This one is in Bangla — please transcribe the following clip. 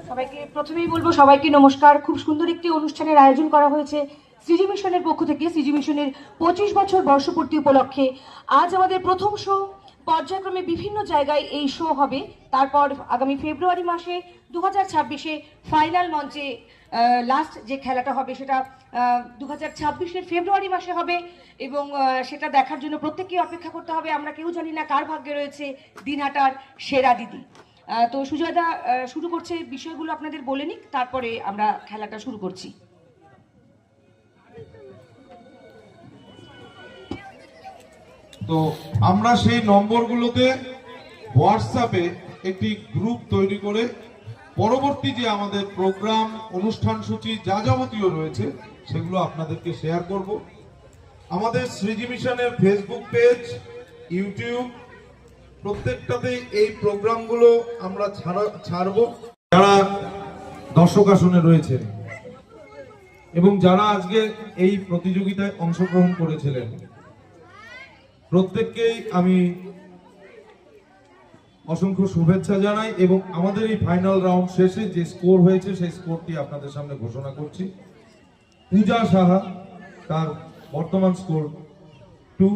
সবাইকে প্রথমেই বলবো, সবাইকে নমস্কার। খুব সুন্দর একটি অনুষ্ঠানের আয়োজন করা হয়েছে সিজি মিশনের পক্ষ থেকে। সিজি মিশনের 25 বছর বর্ষপূর্তি উপলক্ষে আজ আমাদের প্রথম শো। পর্যায়ক্রমে বিভিন্ন জায়গায় এই শো হবে। তারপর আগামী ফেব্রুয়ারি মাসে 2026-এ ফাইনাল মঞ্চে লাস্ট যে খেলাটা হবে সেটা 2026-এর ফেব্রুয়ারি মাসে হবে, এবং সেটা দেখার জন্য প্রত্যেককেই অপেক্ষা করতে হবে। আমরা কেউ জানি না কার ভাগ্যে রয়েছে দিনহাটার সেরা দিদি। তো সুজয়দা শুরু করছে, বিষয়গুলো আপনাদের বলে নিক, তারপরে আমরা খেলাটা শুরু করছি। তো আমরা সেই নম্বরগুলোতে হোয়াটসঅ্যাপে একটি গ্রুপ তৈরি করে পরবর্তী যে আমাদের প্রোগ্রাম, অনুষ্ঠান সূচি যা যাবতীয় রয়েছে সেগুলো আপনাদেরকে শেয়ার করব। আমাদের সৃজি মিশনের ফেসবুক পেজ, ইউটিউব প্রত্যেকটাতেই এই প্রোগ্রামগুলো আমরা ছাড়ব। যারা দর্শক আসনে রয়েছেন এবং যারা আজকে এই প্রতিযোগিতায় অংশগ্রহণ করেছিলেন প্রত্যেককেই আমি অসংখ্য শুভেচ্ছা জানাই, এবং আমাদের এই ফাইনাল রাউন্ড শেষে যে স্কোর হয়েছে সেই স্কোরটি আপনাদের সামনে ঘোষণা করছি। পূজা সাহা, তার বর্তমান স্কোর 2,